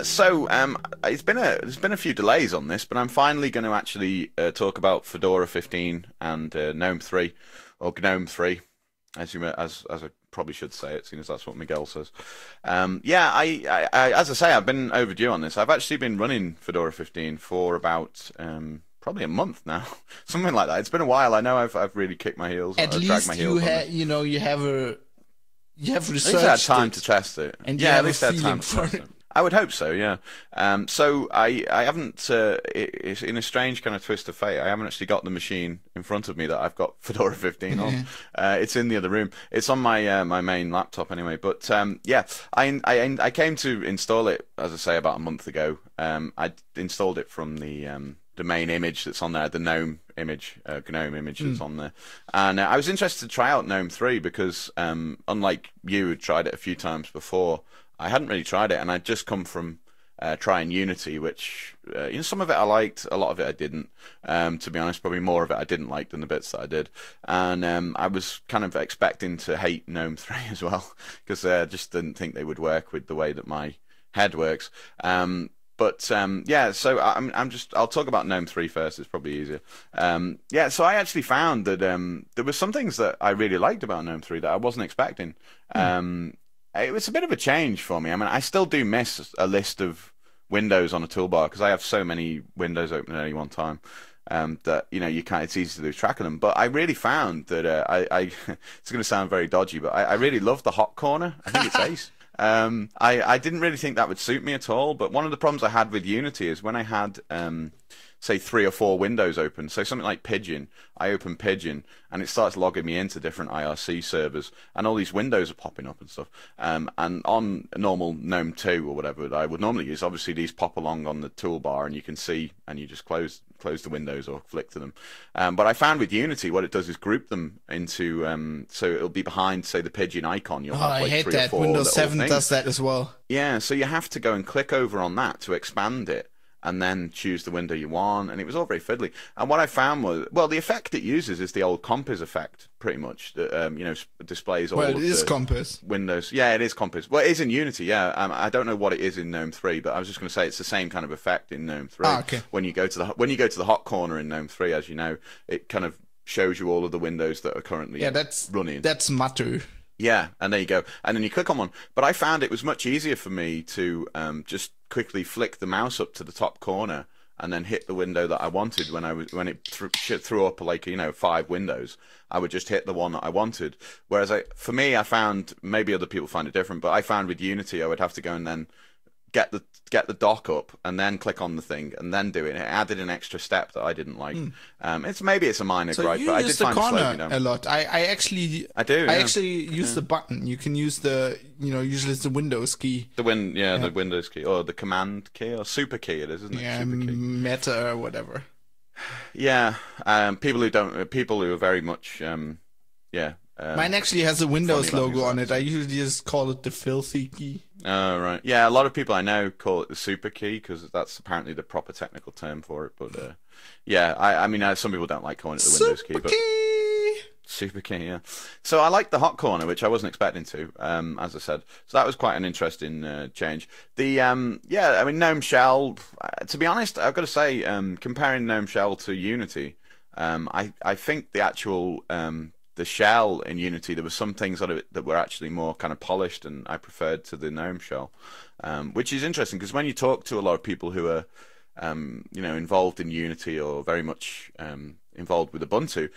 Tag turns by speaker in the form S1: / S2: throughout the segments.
S1: So, there's been a few delays on this, but I'm finally going to actually talk about Fedora 15 and Gnome 3, or Gnome 3, as I probably should say it, seeing as that's what Miguel says. Yeah, as I say, I've been overdue on this. I've actually been running Fedora 15 for about probably a month now, something like that. It's been a while. I know I've really kicked my heels,
S2: At
S1: dragged my
S2: least you
S1: heels on
S2: have,
S1: this.
S2: you have
S1: At least I had
S2: researched
S1: time to
S2: it,
S1: test it.
S2: and you
S1: Yeah, at
S2: have a
S1: least I had
S2: feeling
S1: time to
S2: for
S1: test
S2: it.
S1: it. I would hope so, yeah. So I haven't, it's in a strange kind of twist of fate. I haven't actually got the machine in front of me that I've got Fedora 15 on. It's in the other room. It's on my my main laptop anyway. But yeah, I came to install it, as I say, about a month ago. I installed it from the main image that's on there, the Gnome image, Gnome image that's on there. And I was interested to try out Gnome 3 because, unlike you who tried it a few times before, I hadn't really tried it, and I'd just come from trying Unity, which some of it I liked, a lot of it I didn't. To be honest, probably more of it I didn't like than the bits that I did. And I was kind of expecting to hate Gnome 3 as well, because I just didn't think they would work with the way that my head works. But yeah, so I'll talk about Gnome 3 first. It's probably easier. Yeah, so I actually found that there were some things that I really liked about Gnome 3 that I wasn't expecting. It was a bit of a change for me. I mean, I still do miss a list of windows on a toolbar because I have so many windows open at any one time that you can't. It's easy to lose track of them. But I really found that it's going to sound very dodgy, but I really love the hot corner. I think it's ace. I didn't really think that would suit me at all. But one of the problems I had with Unity is when I had say 3 or 4 windows open. So something like Pigeon, I open Pigeon and it starts logging me into different IRC servers, and all these windows are popping up and stuff. And on a normal GNOME 2 or whatever that I would normally use, obviously these pop along on the toolbar and you can see, and you just close the windows or flick to them. But I found with Unity what it does is group them into so it'll be behind, say, the Pigeon icon. You'll
S2: Oh,
S1: have
S2: I
S1: like
S2: hate
S1: 3 or
S2: that.
S1: 4
S2: Windows
S1: little
S2: 7
S1: things.
S2: does that as well.
S1: Yeah, so you have to go and click over on that to expand it, and then choose the window you want, and it was all very fiddly. And what I found was, well, the effect it uses is the old Compass effect, pretty much. That displays all
S2: Well,
S1: of
S2: it is
S1: the
S2: Compass.
S1: windows. Yeah, it is Compass. Well, it is in Unity. Yeah, I don't know what it is in GNOME 3, but I was just going to say it's the same kind of effect in GNOME 3.
S2: Ah, okay.
S1: When you go to the hot corner in GNOME 3, as you know, it kind of shows you all of the windows that are currently running.
S2: That's Matu.
S1: Yeah, and there you go. And then you click on one. But I found it was much easier for me to just quickly flick the mouse up to the top corner and then hit the window that I wanted when it threw up like 5 windows. I would just hit the one that I wanted. Whereas for me, I found, maybe other people find it different, but I found with Unity I would have to go and then get the dock up and then click on the thing and then do it. It added an extra step that I didn't like. It's a minor gripe,
S2: you
S1: but I
S2: use
S1: did
S2: the
S1: find it slowed me
S2: corner
S1: down.
S2: a lot.
S1: I do.
S2: I
S1: Yeah.
S2: actually use the button. You can use the, usually it's the Windows key.
S1: The Windows key or the command key or super key it is, isn't it?
S2: Yeah,
S1: Super key.
S2: Meta or whatever.
S1: Yeah. People who are very much
S2: Mine actually has a Windows
S1: funny
S2: logo on
S1: language.
S2: it. I usually just call it the filthy key.
S1: Oh, right. Yeah, a lot of people I know call it the super key because that's apparently the proper technical term for it. But yeah, I mean, some people don't like calling it the Windows key,
S2: Super
S1: but
S2: key!
S1: super key, yeah. So I like the hot corner, which I wasn't expecting to, as I said. So that was quite an interesting change. Yeah, I mean, GNOME Shell. To be honest, I've got to say, comparing GNOME Shell to Unity, I think the actual the shell in Unity, there were some things on it that were actually more kind of polished, and I preferred to the GNOME shell, which is interesting because when you talk to a lot of people who are, involved in Unity or very much involved with Ubuntu,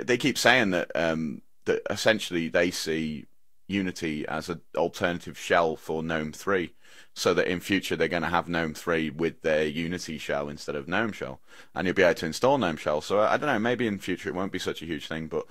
S1: they keep saying that that essentially they see Unity as an alternative shell for GNOME 3, so that in future they're going to have GNOME 3 with their Unity shell instead of GNOME shell, and you'll be able to install GNOME shell. So I don't know, maybe in future it won't be such a huge thing, but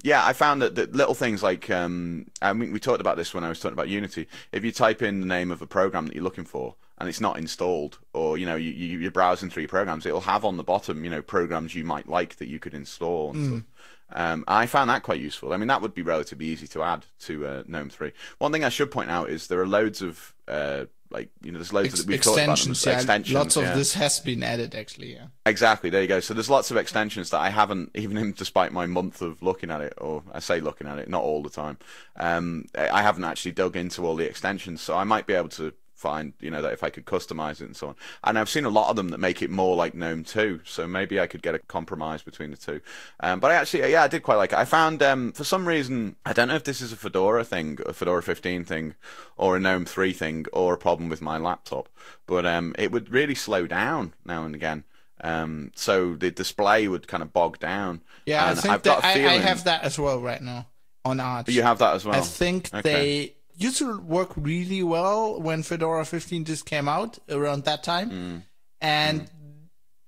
S1: yeah, I found that little things like I mean, we talked about this when I was talking about Unity. If you type in the name of a program that you're looking for and it's not installed, or you're browsing through your programs, it'll have on the bottom programs you might like that you could install and stuff. I found that quite useful. I mean, that would be relatively easy to add to GNOME 3. One thing I should point out is there are loads of there's loads of we've talked about them, extensions.
S2: Lots of this has been added actually. Yeah.
S1: Exactly. There you go. So there's lots of extensions that I haven't, even despite my month of looking at it, or I say looking at it, not all the time. I haven't actually dug into all the extensions, so I might be able to find, that if I could customize it and so on. And I've seen a lot of them that make it more like GNOME 2, so maybe I could get a compromise between the two. But I actually, I did quite like it. I found, for some reason, I don't know if this is a Fedora thing, a Fedora 15 thing, or a GNOME 3 thing, or a problem with my laptop, but it would really slow down now and again. So the display would kind of bog down.
S2: Yeah,
S1: and
S2: I think
S1: I've got a feeling...
S2: I have that as well right now on Arch.
S1: You have that as well?
S2: I think
S1: okay.
S2: they used to work really well when Fedora 15 just came out around that time. And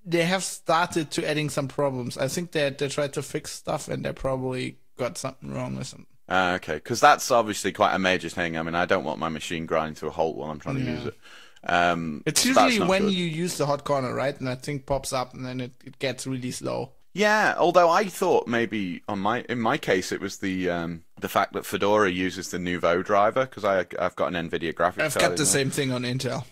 S2: they have started to adding some problems. I think they tried to fix stuff and they probably got something wrong with them.
S1: Okay, because that's obviously quite a major thing. I mean, I don't want my machine grinding to a halt while I'm trying to use it.
S2: It's usually when you use the hot corner, right? And that thing pops up and then it gets really slow.
S1: Yeah, although I thought maybe in my case it was the fact that Fedora uses the Nouveau driver, because I've got an NVIDIA graphics card.
S2: I've got the same thing on Intel,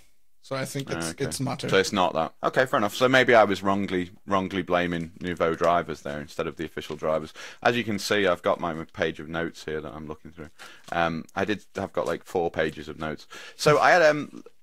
S2: so I think it's smarter.
S1: So it's not that. Okay, fair enough. So maybe I was wrongly blaming Nouveau drivers there instead of the official drivers. As you can see, I've got my page of notes here that I'm looking through. I've got like 4 pages of notes. So I had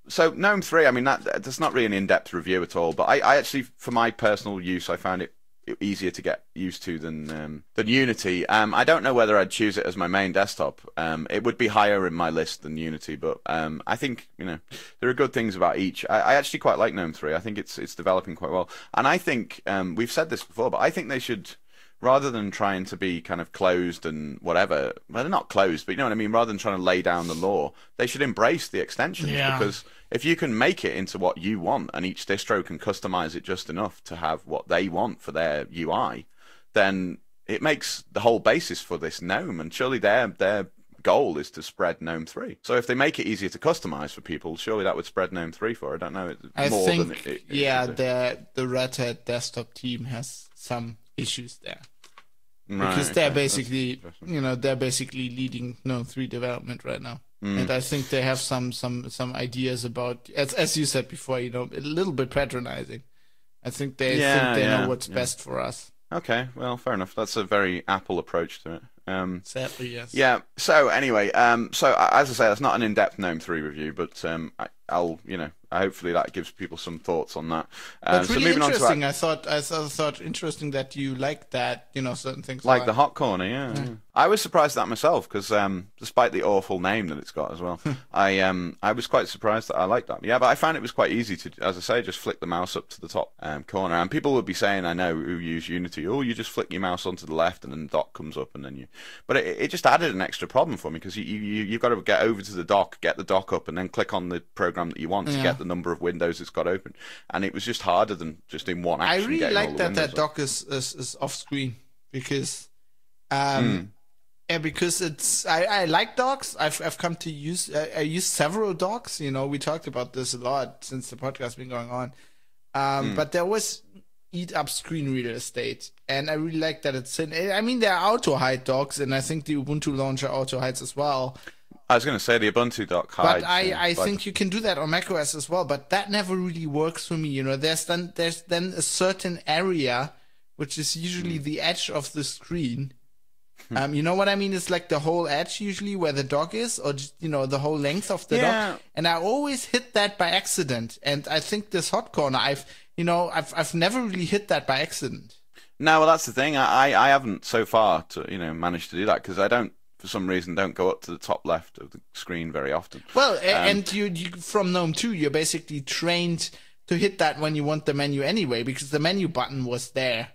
S1: So GNOME 3, I mean, that's not really an in-depth review at all, but I actually, for my personal use, I found it easier to get used to than Unity. I don't know whether I'd choose it as my main desktop. It would be higher in my list than Unity, but I think there are good things about each. I actually quite like GNOME 3. I think it's developing quite well, and I think we've said this before, but I think they should, rather than trying to be kind of closed and whatever, well, they're not closed, but you know what I mean, rather than trying to lay down the law, they should embrace the extensions. Because if you can make it into what you want and each distro can customize it just enough to have what they want for their UI, then it makes the whole basis for this GNOME, and surely their goal is to spread GNOME 3. So if they make it easier to customize for people, surely that would spread GNOME 3 for, I don't know,
S2: I
S1: more
S2: think,
S1: than it
S2: the Red Hat desktop team has some issues there.
S1: Right,
S2: because they're basically, they're basically leading GNOME 3 development right now. And I think they have some ideas about, as you said before, a little bit patronizing. I think they think they know what's best for us.
S1: Okay, well, fair enough. That's a very Apple approach to it.
S2: Sadly, yes.
S1: Yeah. So anyway, so as I say, that's not an in-depth GNOME 3 review, but I'll, hopefully that gives people some thoughts on that.
S2: That's really
S1: moving
S2: interesting.
S1: On to
S2: I thought interesting that you like that, certain things
S1: like the hot corner. Yeah. I was surprised at that myself because despite the awful name that it's got as well, I was quite surprised that I liked that. Yeah, but I found it was quite easy to, as I say, just flick the mouse up to the top corner. And people would be saying, I know, who use Unity, oh, you just flick your mouse onto the left and then the dock comes up, and then you. But it just added an extra problem for me because you've got to get over to the dock, get the dock up, and then click on the program that you want to get the number of windows it's got open, and it was just harder than just in one action.
S2: I really like that dock is off screen because because it's I like docks. I've come to use I use several docks. We talked about this a lot since the podcast has been going on, but there was eat up screen reader estate, and I really like that it's in. I mean, there are auto hide docks, and I think the Ubuntu launcher auto hides as well.
S1: I was going to say the Ubuntu dock hides.
S2: But I think you can do that on macOS as well, but that never really works for me. There's then a certain area, which is usually the edge of the screen. You know what I mean? It's like the whole edge usually where the dock is, or just, the whole length of the dock. And I always hit that by accident. And I think this hot corner, I've never really hit that by accident.
S1: No, well, that's the thing. I haven't so far managed to do that because I don't. For some reason, don't go up to the top left of the screen very often.
S2: Well, and you from GNOME 2, you're basically trained to hit that when you want the menu anyway, because the menu button was there,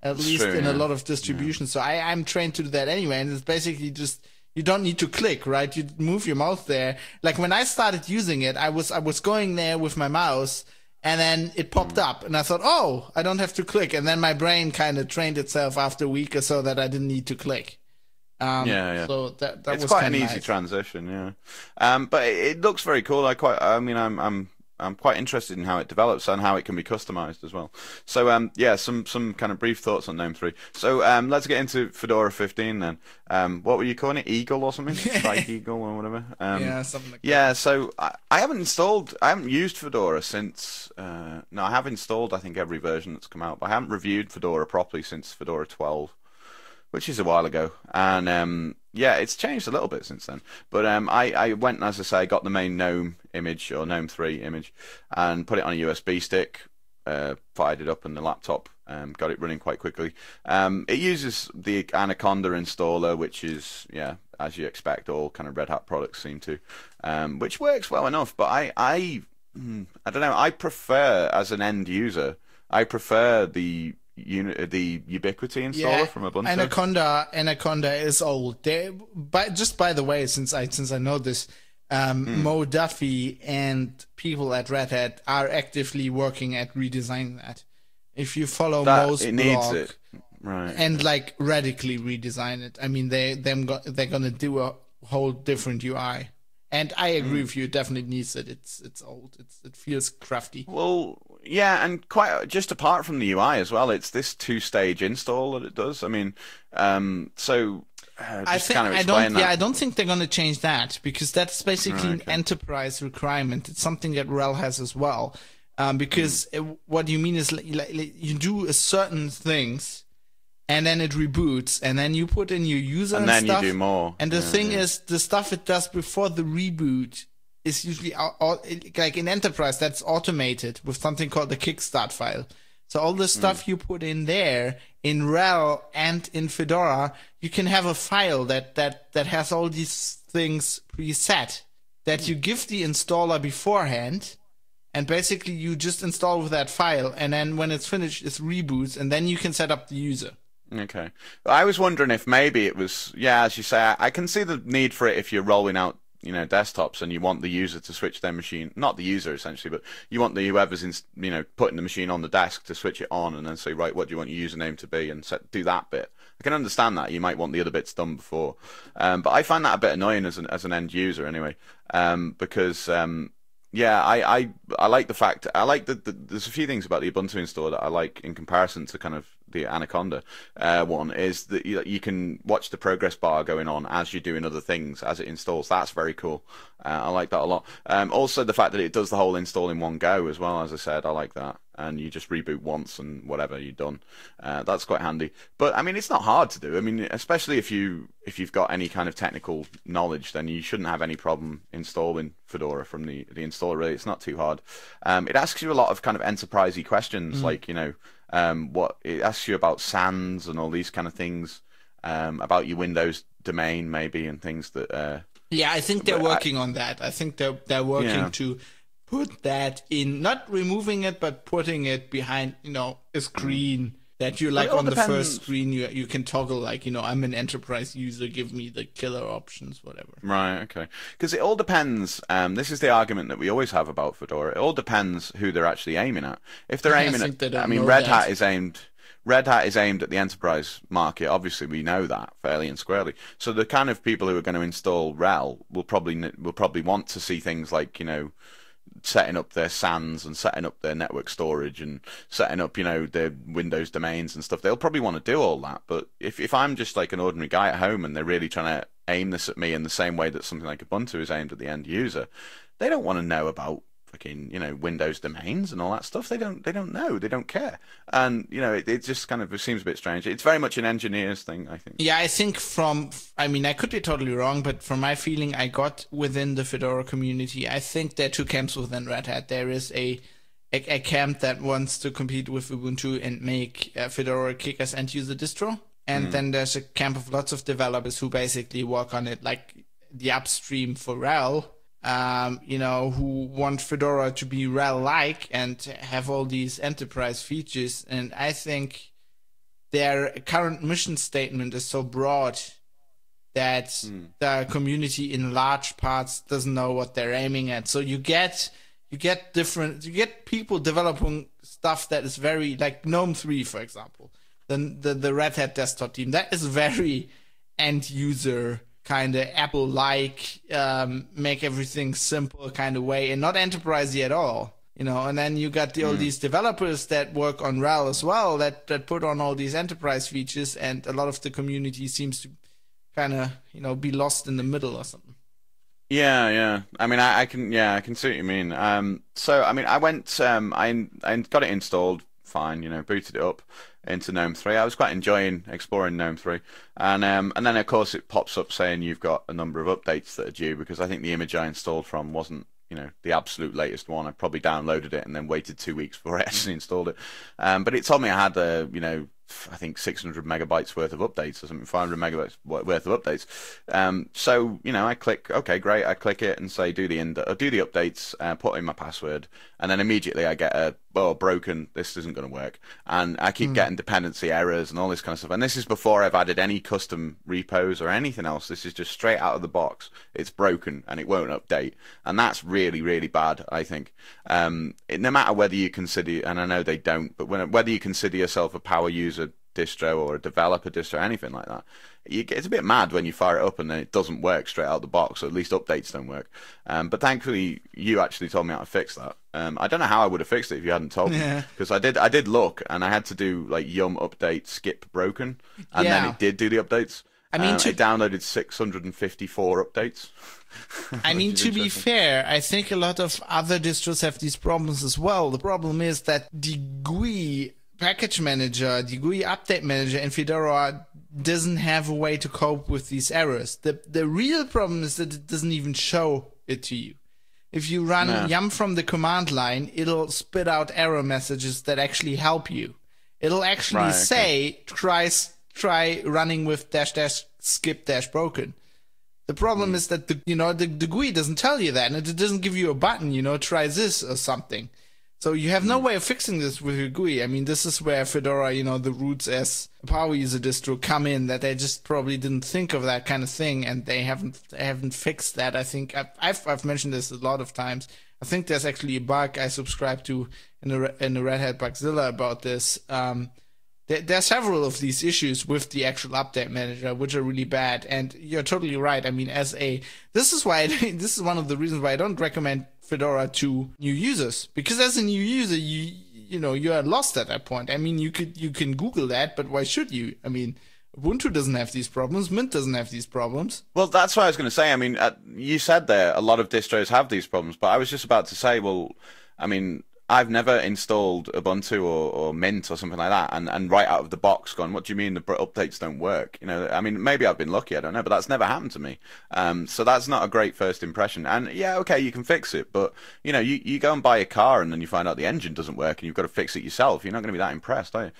S2: at least in a lot of distributions. So I'm trained to do that anyway, and it's basically just, you don't need to click, right? You move your mouse there. Like when I started using it, I was going there with my mouse, and then it popped up, and I thought, oh, I don't have to click. And then my brain kind of trained itself after a week or so that I didn't need to click. So that
S1: it's
S2: was
S1: quite an
S2: nice.
S1: easy transition, but it looks very cool. I'm quite interested in how it develops and how it can be customized as well. So some kind of brief thoughts on GNOME 3. So let's get into Fedora 15 then. What were you calling it? Eagle or something? Strike Eagle or whatever.
S2: Something like that.
S1: Yeah, so I haven't used Fedora since. No, I have installed I think every version that's come out, but I haven't reviewed Fedora properly since Fedora 12. Which is a while ago, and yeah, it's changed a little bit since then. But I went, as I say, got the main Gnome image or Gnome 3 image, and put it on a USB stick. Fired it up on the laptop. Got it running quite quickly. It uses the Anaconda installer, which is, yeah, as you expect, all kind of Red Hat products seem to, which works well enough. But I don't know. I prefer, as an end user, I prefer the Ubiquity installer from Ubuntu.
S2: Anaconda is old. Just by the way, since I know this, Mo Duffy and people at Red Hat are actively working at redesigning that. If you follow Mo's blog,
S1: right,
S2: and like radically redesign it, I mean they're gonna do a whole different UI. And I agree with you. It definitely needs it. It's old. It feels crafty.
S1: Well, yeah, and quite just apart from the UI as well, it's this two-stage install that it does. I mean,
S2: I don't think they're gonna change that, because that's basically an enterprise requirement. It's something that RHEL has as well. Because what you mean is you do a certain things, and then it reboots, and then you put in your user and
S1: then
S2: stuff,
S1: you do more.
S2: And the thing is, the stuff it does before the reboot is usually like in enterprise, that's automated with something called the kickstart file. So all the stuff you put in there in RHEL and in Fedora, you can have a file that has all these things preset that you give the installer beforehand. And basically, you just install with that file, and then when it's finished, it reboots, and then you can set up the user.
S1: Okay. I was wondering if maybe it was, yeah, as you say, I can see the need for it if you're rolling out, desktops and you want the user to switch their machine, not the user essentially, but you want whoever's putting the machine on the desk to switch it on and then say, right, what do you want your username to be, and do that bit. I can understand that. You might want the other bits done before. But I find that a bit annoying as an end user anyway, because yeah, I like the fact, I like there's a few things about the Ubuntu installer that I like in comparison to kind of the Anaconda one, is that you can watch the progress bar going on as you're doing other things as it installs. That's very cool. I like that a lot. Also the fact that it does the whole install in one go as well, as I said, I like that. And you just reboot once and whatever, you're done. That's quite handy. But I mean, it's not hard to do. I mean, especially if you've got any kind of technical knowledge, then you shouldn't have any problem installing Fedora from the installer. Really, it's not too hard. It asks you a lot of kind of enterprisey questions, like what it asks you about SANs and all these kind of things, about your Windows domain maybe, and things that.
S2: Yeah, I think they're working on that. I think they're working to put that in, not removing it, but putting it behind, a screen that you like on the first screen. You can toggle like, I'm an enterprise user, give me the killer options, whatever.
S1: Right, okay. Because it all depends. This is the argument that we always have about Fedora. It all depends who they're actually aiming at. If they're aiming at, I mean, Red Hat is aimed at the enterprise market. Obviously, we know that fairly and squarely. So the kind of people who are going to install RHEL will probably want to see things like, setting up their SANs and setting up their network storage and setting up, their Windows domains and stuff. They'll probably want to do all that. But if I'm just like an ordinary guy at home and they're really trying to aim this at me in the same way that something like Ubuntu is aimed at the end user, they don't want to know about fucking, Windows domains and all that stuff. They don't know. They don't care. And, it just kind of seems a bit strange. It's very much an engineer's thing, I think.
S2: Yeah, I think I could be totally wrong, but from my feeling I got within the Fedora community, I think there are two camps within Red Hat. There is a camp that wants to compete with Ubuntu and make Fedora kick as end-user distro. And then there's a camp of lots of developers who basically work on it like the upstream for RHEL, who want Fedora to be RHEL-like and have all these enterprise features. And I think their current mission statement is so broad that the community in large parts doesn't know what they're aiming at. So you get people developing stuff that is very, like Gnome 3, for example, the Red Hat desktop team, that is very end user kind of Apple-like, make everything simple kind of way, and not enterprisey at all. And then you got all these developers that work on RHEL as well, that put on all these enterprise features, and a lot of the community seems to kind of, be lost in the middle or something.
S1: Yeah. I mean, I can see what you mean. So, I mean, I went, I got it installed, fine, booted it up. into Gnome 3. I was quite enjoying exploring Gnome 3, and then of course it pops up saying you've got a number of updates that are due, because I think the image I installed from wasn't, you know, the absolute latest one. I probably downloaded it and then waited 2 weeks before I actually installed it. But it told me I had you know, I think 600 megabytes worth of updates or something, 500 megabytes worth of updates. So, you know, I click, okay, great. I click it and say do the updates, put in my password, and then immediately I get broken, this isn't going to work. And I keep getting dependency errors and all this kind of stuff. And this is before I've added any custom repos or anything else. This is just straight out of the box. It's broken and it won't update. And that's really, really bad, I think. No matter whether you consider, and I know they don't, but whether you consider yourself a power user distro or a developer distro, anything like that, it's a bit mad when you fire it up and then it doesn't work straight out the box, or at least updates don't work. But thankfully you actually told me how to fix that. I don't know how I would have fixed it if you hadn't told me, because I did look, and I had to do like yum update skip broken, and then it did do the updates. I mean, I downloaded 654 updates.
S2: I mean, to be fair, I think a lot of other distros have these problems as well. The problem is that the GUI package manager, the GUI update manager in Fedora doesn't have a way to cope with these errors. The real problem is that it doesn't even show it to you. If you run yum from the command line, it'll spit out error messages that actually help you. It'll actually say, try running with -- skip -- broken. The problem is that the GUI doesn't tell you that, and it doesn't give you a button, you know, try this or something. So you have no way of fixing this with your GUI. I mean, this is where Fedora, you know, the roots as a power user distro come in, that they just probably didn't think of that kind of thing, and they haven't fixed that. I think I've mentioned this a lot of times. I think there's actually a bug I subscribe to in the Red Hat Bugzilla about this. There are several of these issues with the actual update manager, which are really bad. And you're totally right. I mean, this is one of the reasons why I don't recommend Fedora to new users, because as a new user, you know, you are lost at that point. I mean, you can Google that, but why should you? I mean, Ubuntu doesn't have these problems. Mint doesn't have these problems.
S1: Well, that's what I was going to say. I mean, you said there a lot of distros have these problems, but I was just about to say, well, I mean, I've never installed Ubuntu or Mint or something like that, and right out of the box gone, what do you mean the updates don't work? You know, I mean, maybe I've been lucky, I don't know, but that's never happened to me. So that's not a great first impression. And yeah, okay, you can fix it, but you know, you go and buy a car and then you find out the engine doesn't work and you've got to fix it yourself. You're not going to be that impressed, are you?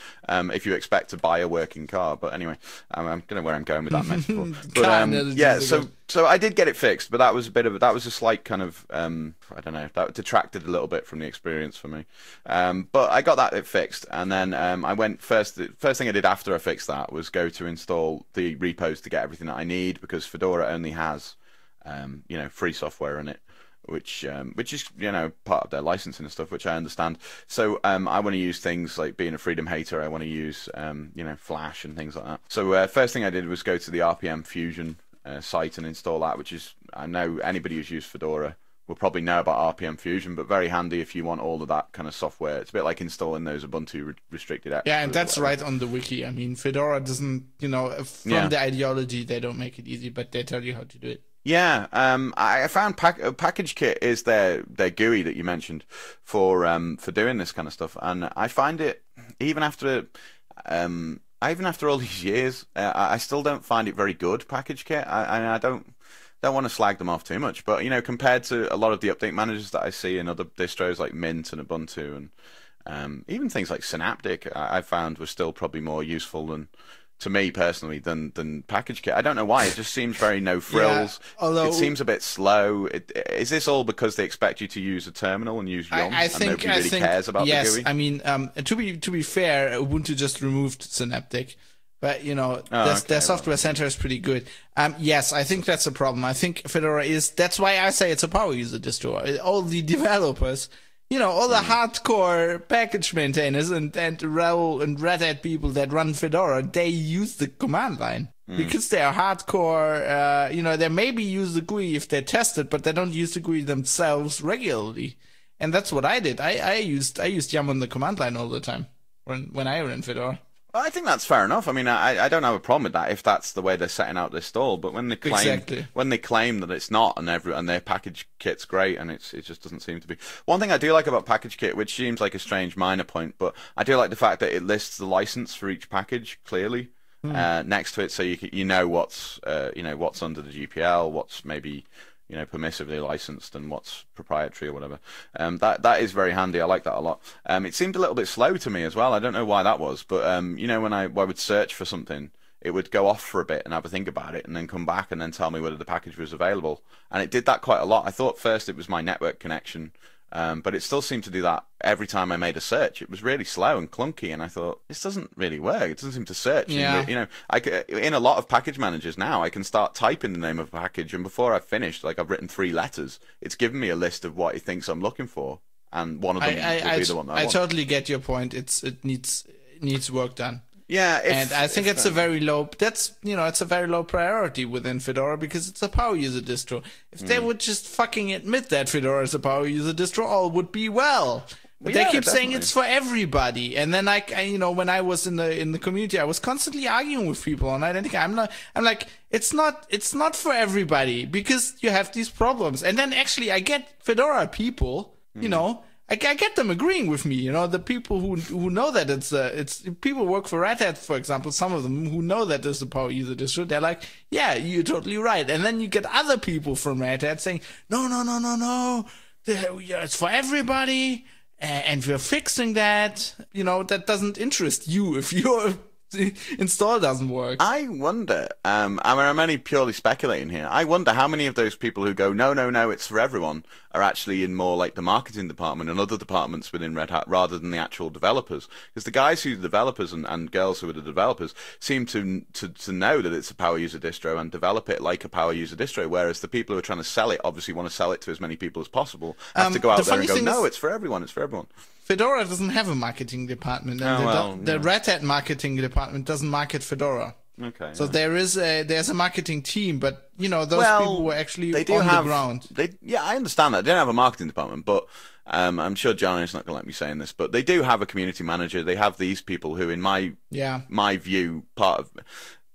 S1: If you expect to buy a working car. But anyway, I don't know where I'm going with that metaphor. But yeah, so I did get it fixed, but that was a slight kind of I don't know, that detracted a little bit from the experience for me. But I got that fixed, and then I went the first thing I did after I fixed that was go to install the repos to get everything that I need, because Fedora only has you know, free software in it, which is, you know, part of their licensing and stuff, which I understand. So I want to use things like, being a freedom hater, I want to use you know, Flash and things like that. So first thing I did was go to the RPM Fusion site and install that, which is, I know anybody who's used Fedora will probably know about RPM Fusion, but very handy if you want all of that kind of software. It's a bit like installing those Ubuntu restricted apps.
S2: Yeah, and that's right on the wiki. I mean, Fedora doesn't, you know, from the ideology, they don't make it easy, but they tell you how to do it. Yeah,
S1: I found Package Kit is their GUI that you mentioned for doing this kind of stuff, and I find it, even after all these years, I still don't find it very good. Package Kit, I don't want to slag them off too much, but you know, compared to a lot of the update managers that I see in other distros like Mint and Ubuntu, and even things like Synaptic, I found were still probably more useful than, to me personally, than Package Kit. I don't know why. It just seems very no frills. Yeah, although, it seems a bit slow. Is this all because they expect you to use a terminal and use yum, and nobody really cares about the GUI?
S2: I mean, to be fair, Ubuntu just removed Synaptic. But, you know, their software center is pretty good. Yes, I think that's a problem. I think Fedora is, that's why I say it's a power user distro. All the developers, you know, all the hardcore package maintainers and RHEL and Red Hat people that run Fedora, they use the command line. Because they are hardcore, you know, they maybe use the GUI if they test it, but they don't use the GUI themselves regularly. And that's what I did. I used yum on the command line all the time when I ran Fedora.
S1: I think that's fair enough. I mean, I don't have a problem with that if that's the way they're setting out their stall. But when they claim that it's not, and their package kit's great, and it just doesn't seem to be. One thing I do like about package kit, which seems like a strange minor point, but I do like the fact that it lists the license for each package clearly next to it, so you know what's what's under the GPL, what's maybe permissively licensed, and what's proprietary or whatever. That is very handy. I like that a lot. It seemed a little bit slow to me as well. I don't know why that was, but when I would search for something, it would go off for a bit and have a think about it, and then come back and then tell me whether the package was available. And it did that quite a lot. I thought first it was my network connection. But it still seemed to do that every time I made a search. It was really slow and clunky, and I thought, this doesn't really work. It doesn't seem to search.
S2: Yeah.
S1: In a lot of package managers now, I can start typing the name of a package, and before I've finished, like I've written 3 letters, it's given me a list of what it thinks I'm looking for, and one of them will be the one that I want.
S2: I totally get your point. It needs work done.
S1: Yeah,
S2: and I think it's a very low. It's a very low priority within Fedora because it's a power user distro. If they would just fucking admit that Fedora is a power user distro, all would be well. But they keep saying it's for everybody, and then when I was in the community, I was constantly arguing with people on Identity. I'm like, it's not for everybody because you have these problems. And then actually, I get Fedora people, I get them agreeing with me, the people who know that it's people who work for Red Hat, for example, some of them who know that it's a power user distro, they're like, yeah, you're totally right. And then you get other people from Red Hat saying, no, it's for everybody, and we're fixing that. That doesn't interest you if your install doesn't work.
S1: I wonder, I'm only purely speculating here. I wonder how many of those people who go, no, it's for everyone, are actually in more like the marketing department and other departments within Red Hat rather than the actual developers. Because the guys who are the developers and girls who are the developers seem to know that it's a power user distro and develop it like a power user distro, whereas the people who are trying to sell it obviously want to sell it to as many people as possible, have to go out there and go, no, it's for everyone, it's for everyone.
S2: Fedora doesn't have a marketing department, and the Red Hat marketing department doesn't market Fedora.
S1: Okay.
S2: So there's a marketing team, but those people were actually on the ground.
S1: I understand that. They don't have a marketing department, but I'm sure John is not going to let me saying this, but they do have a community manager. They have these people who, in my view, part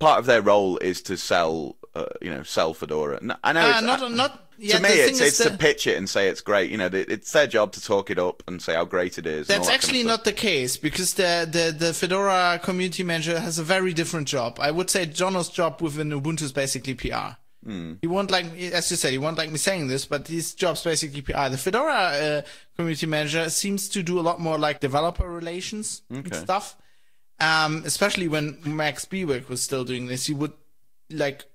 S1: of their role is to sell Fedora. I know to me, it's to pitch it and say it's great. It's their job to talk it up and say how great it is.
S2: That's actually not the case, because the Fedora community manager has a very different job. I would say Jono's job within Ubuntu is basically PR. He won't like, as you said, he won't like me saying this, but his job's basically PR. The Fedora community manager seems to do a lot more like developer relations and stuff. Especially when Max Bewick was still doing this, he would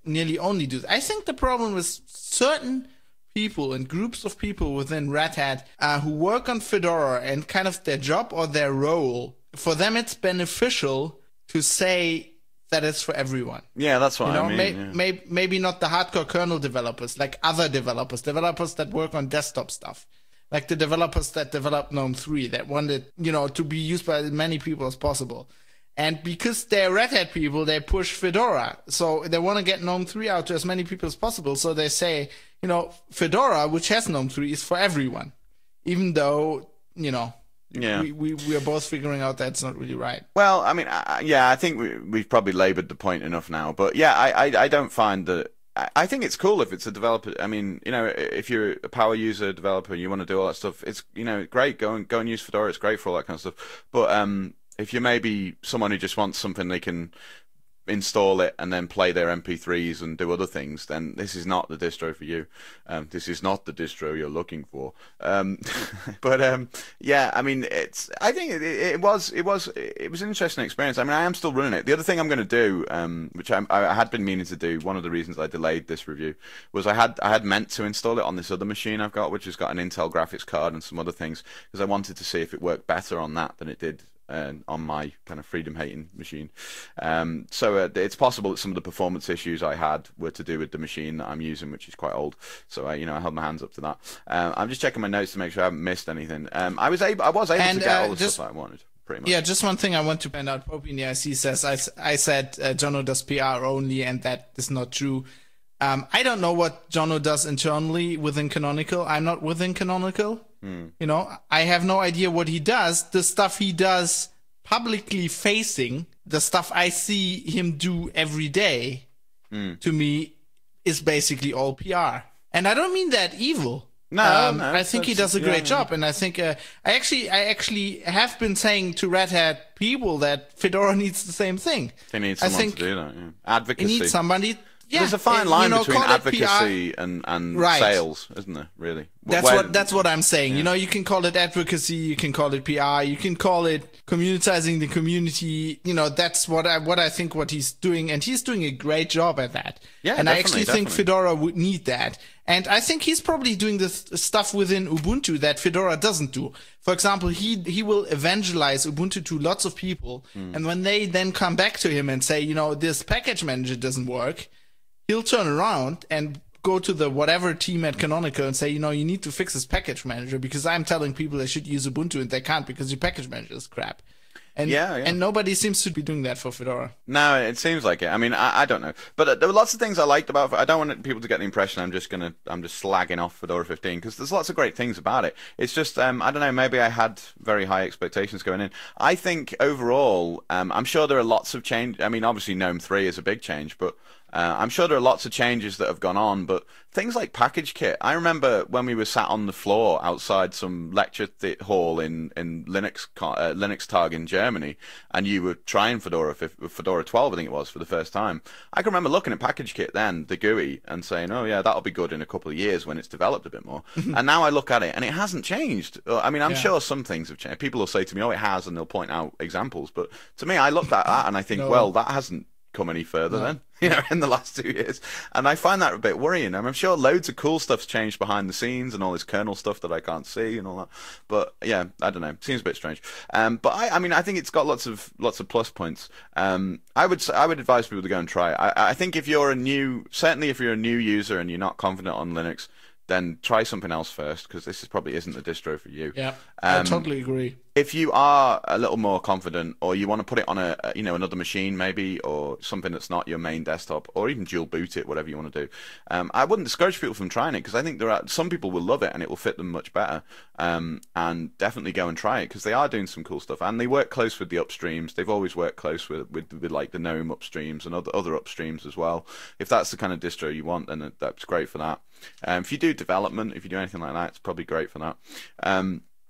S2: nearly only do that. I think the problem with certain people and groups of people within Red Hat who work on Fedora and kind of their job or their role, for them it's beneficial to say that it's for everyone.
S1: Yeah, that's what I mean.
S2: Maybe not the hardcore kernel developers, like other developers that work on desktop stuff. Like the developers that developed GNOME 3 that wanted, to be used by as many people as possible. And because they're Red Hat people, they push Fedora. So they want to get GNOME 3 out to as many people as possible. So they say, Fedora, which has GNOME 3, is for everyone. Even though, we are both figuring out that's not really right.
S1: Well, I mean, I think we've probably labored the point enough now. But yeah, I don't find that. I think it's cool if it's a developer. I mean, if you're a power user developer and you want to do all that stuff, it's, great. Go and use Fedora. It's great for all that kind of stuff. But, if you're maybe someone who just wants something they can install it and then play their MP3s and do other things, then this is not the distro for you. This is not the distro you're looking for. But I mean, I think it was an interesting experience. I mean, I am still running it. The other thing I'm going to do, which I had been meaning to do, one of the reasons I delayed this review, was I had meant to install it on this other machine I've got, which has got an Intel graphics card and some other things, because I wanted to see if it worked better on that than it did on my kind of freedom-hating machine. So it's possible that some of the performance issues I had were to do with the machine that I'm using, which is quite old. So I held my hands up to that. I'm just checking my notes to make sure I haven't missed anything. I was able to get all the stuff I wanted. Pretty much.
S2: Yeah, just one thing I want to point out. Pope in the IC says, I said Jono does PR only, and that is not true. I don't know what Jono does internally within Canonical. I'm not within Canonical. I have no idea what he does. The stuff he does publicly facing the stuff I see him do every day, to me, is basically all PR. And I don't mean that evil.
S1: No,
S2: I think he does a great job, and I think I actually have been saying to Red Hat people that Fedora needs the same thing.
S1: They need someone to do that. Yeah. Advocacy.
S2: They need somebody. Yeah,
S1: there's a fine line between advocacy and sales, isn't there? Really,
S2: that's what I'm saying. Yeah. You know, you can call it advocacy, you can call it PR, you can call it communitizing the community. You know, that's what I think what he's doing, and he's doing a great job at that. Yeah, and I actually think Fedora would need that. And I think he's probably doing this stuff within Ubuntu that Fedora doesn't do. For example, he will evangelize Ubuntu to lots of people, and when they then come back to him and say, you know, this package manager doesn't work, he'll turn around and go to the whatever team at Canonical and say, you know, you need to fix this package manager because I'm telling people they should use Ubuntu and they can't because your package manager is crap. And, and nobody seems to be doing that for Fedora.
S1: No, it seems like it. I mean, I don't know, but there were lots of things I liked about it. I don't want people to get the impression I'm just slagging off Fedora 15 because there's lots of great things about it. It's just I don't know. Maybe I had very high expectations going in. I think overall, I'm sure there are lots of change. I mean, obviously GNOME 3 is a big change, but I'm sure there are lots of changes that have gone on, but things like package kit. I remember when we were sat on the floor outside some lecture hall in Linux Tag in Germany, and you were trying Fedora 12, I think it was, for the first time. I can remember looking at package kit then, the GUI, and saying, oh yeah, that'll be good in a couple of years when it's developed a bit more. And now I look at it, and it hasn't changed. I mean, I'm sure some things have changed. People will say to me, oh, it has, and they'll point out examples. But to me, I looked at that, and I think, well, that hasn't come any further then, you know, in the last 2 years, and I find that a bit worrying. I'm sure loads of cool stuff's changed behind the scenes and all this kernel stuff that I can't see and all that, but yeah, I don't know, seems a bit strange. But I mean, I think it's got lots of plus points. I would advise people to go and try it. I think if you're certainly if you're a new user and you're not confident on Linux, then try something else first, because this probably isn't the distro for you.
S2: Yeah, I totally agree.
S1: If you are a little more confident, or you want to put it on another machine maybe, or something that's not your main desktop, or even dual boot it, whatever you want to do, I wouldn't discourage people from trying it, because I think some people will love it and it will fit them much better. And definitely go and try it, because they are doing some cool stuff, and they work close with the upstreams. They've always worked close with like the GNOME upstreams and other upstreams as well. If that's the kind of distro you want, then that's great for that. If you do development, if you do anything like that, it's probably great for that.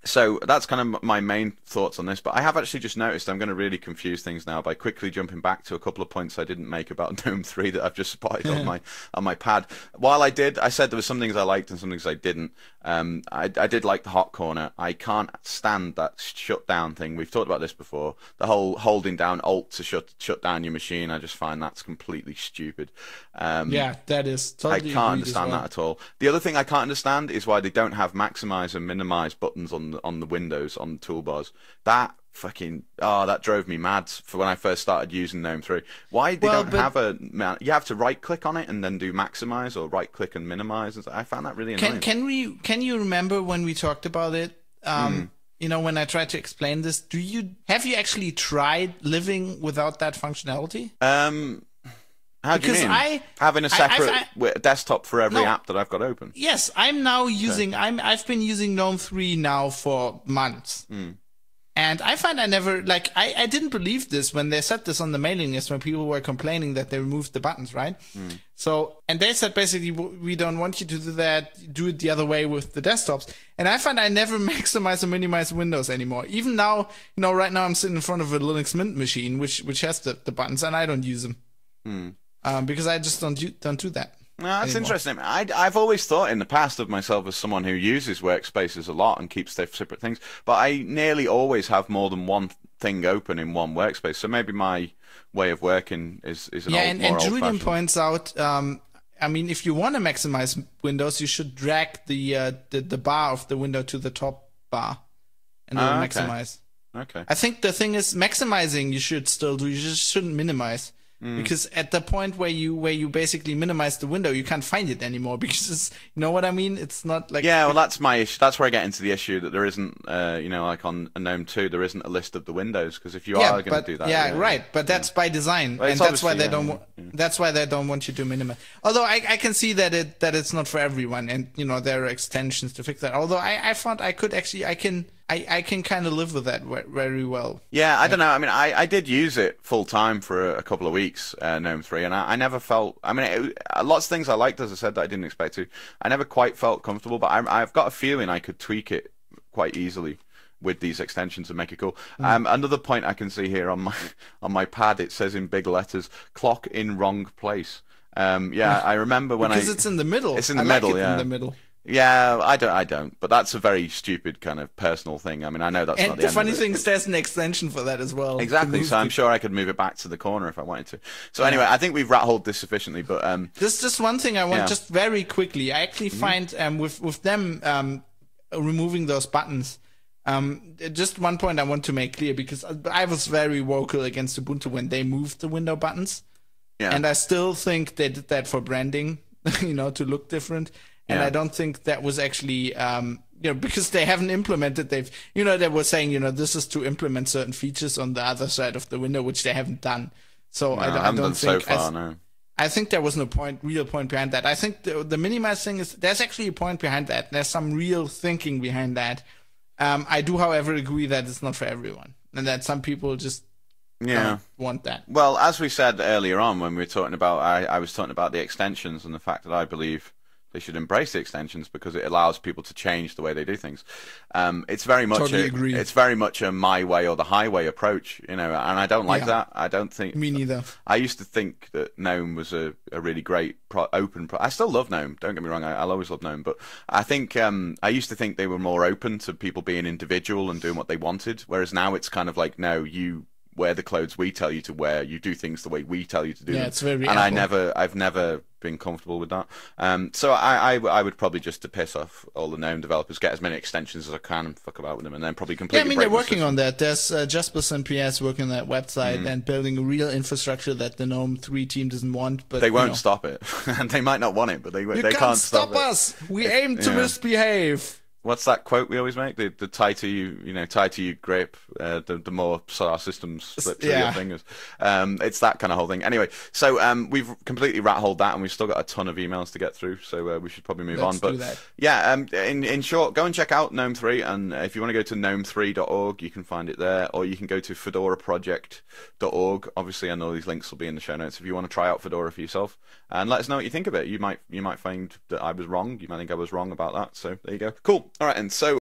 S1: So that's kind of my main thoughts on this, but I have actually just noticed I'm going to really confuse things now by quickly jumping back to a couple of points I didn't make about GNOME 3 that I've just spotted on my pad. While I said there were some things I liked and some things I didn't. I did like the hot corner. I can't stand that shutdown thing. We've talked about this before. The whole holding down Alt to shut down your machine. I just find that's completely stupid.
S2: Yeah, that is totally.
S1: I can't understand that at all. The other thing I can't understand is why they don't have maximize and minimize buttons on the windows, on the toolbars. That drove me mad for when I first started using GNOME 3. Why they don't have you have to right click on it and then do maximize, or right click and minimize. I found that really annoying.
S2: Can you remember when we talked about it? You know, when I tried to explain this, have you actually tried living without that functionality?
S1: How do you mean? Having a separate desktop for every app that I've got open?
S2: Yes, I'm now using. I've been using GNOME 3 now for months. And I find I never, I didn't believe this when they said this on the mailing list, when people were complaining that they removed the buttons, right? So, and they said basically, we don't want you to do that, do it the other way with the desktops. And I find I never maximize or minimize Windows anymore. Even now, right now I'm sitting in front of a Linux Mint machine, which has the buttons, and I don't use them. Because I just don't do that.
S1: No, that's interesting. I've always thought in the past of myself as someone who uses workspaces a lot and keeps separate things, but I nearly always have more than one thing open in one workspace. So maybe my way of working is
S2: and Julian points out. I mean, if you want to maximize Windows, you should drag the bar of the window to the top bar, and then maximize.
S1: Okay.
S2: I think the thing is, maximizing you should still do. You just shouldn't minimize. Because at the point where you basically minimize the window, you can't find it anymore, because it's, you know what I mean? It's not like...
S1: Yeah, well, that's my issue. That's where I get into the issue that there isn't, like on GNOME 2, there isn't a list of the windows, because if you are going to do that...
S2: Yeah, right, but that's by design, and that's why they don't... That's why they don't want you to minimize. Although I can see that it's not for everyone, and you know there are extensions to fix that. Although I found I could actually I can kind of live with that very well.
S1: Yeah, I don't know. I mean, I did use it full time for a couple of weeks, Gnome 3, and I never felt. I mean, lots of things I liked, as I said, that I didn't expect to. I never quite felt comfortable, but I've got a feeling I could tweak it quite easily with these extensions and make it cool. Another point I can see here on my pad, it says in big letters, "Clock in wrong place." Yeah, I remember when
S2: because it's in the middle.
S1: It's in the middle,
S2: like it
S1: yeah.
S2: In the middle.
S1: Yeah, I don't. But that's a very stupid kind of personal thing. I mean, I know that's not the end of it.
S2: And the funny thing is there's an extension for that as well.
S1: Exactly, so I'm sure I could move it back to the corner if I wanted to. So anyway, I think we've rat-holed this sufficiently, but...
S2: There's just one thing I want, just very quickly. I actually find with them removing those buttons, just one point I want to make clear, because I was very vocal against Ubuntu when they moved the window buttons. Yeah. And I still think they did that for branding, you know, to look different. And I don't think that was actually, you know, because they haven't implemented, they were saying, you know, this is to implement certain features on the other side of the window, which they haven't done. So
S1: no,
S2: I don't think,
S1: so far, no.
S2: I think there was no real point behind that. I think the minimize thing is, there's actually a point behind that. There's some real thinking behind that. I do, however, agree that it's not for everyone, and that some people just don't want that.
S1: Well, as we said earlier on when we were talking about, I was talking about the extensions and the fact that I believe they should embrace the extensions because it allows people to change the way they do things. It's very much it's very much a my way or the highway approach, you know, and I don't like that. I don't think.
S2: Me neither.
S1: I used to think that Gnome was a really great open. I still love Gnome. Don't get me wrong. I'll always love Gnome, but I think I used to think they were more open to people being individual and doing what they wanted, whereas now it's kind of like, no, you wear the clothes we tell you to wear. You do things the way we tell you to do them.
S2: It's very.
S1: And I've never been comfortable with that. So I would probably, just to piss off all the Gnome developers, get as many extensions as I can and fuck about with them, and then probably completely.
S2: Yeah, I mean they're working on that. There's Jaspers and PS working on that website and building a real infrastructure that the Gnome 3 team doesn't want. But
S1: they won't stop it, and they might not want it, but they can't stop
S2: us. We aim to misbehave.
S1: What's that quote we always make? The tighter you grip, the more our systems slip through your fingers. It's that kind of whole thing. Anyway, so we've completely rat-holed that, and we've still got a ton of emails to get through, so we should probably move on. But yeah, in short, go and check out Gnome 3, and if you want to go to gnome3.org, you can find it there, or you can go to fedoraproject.org. Obviously, and all these links will be in the show notes if you want to try out Fedora for yourself, and let us know what you think of it. You might find that I was wrong. You might think I was wrong about that. So there you go. Cool. All right, and so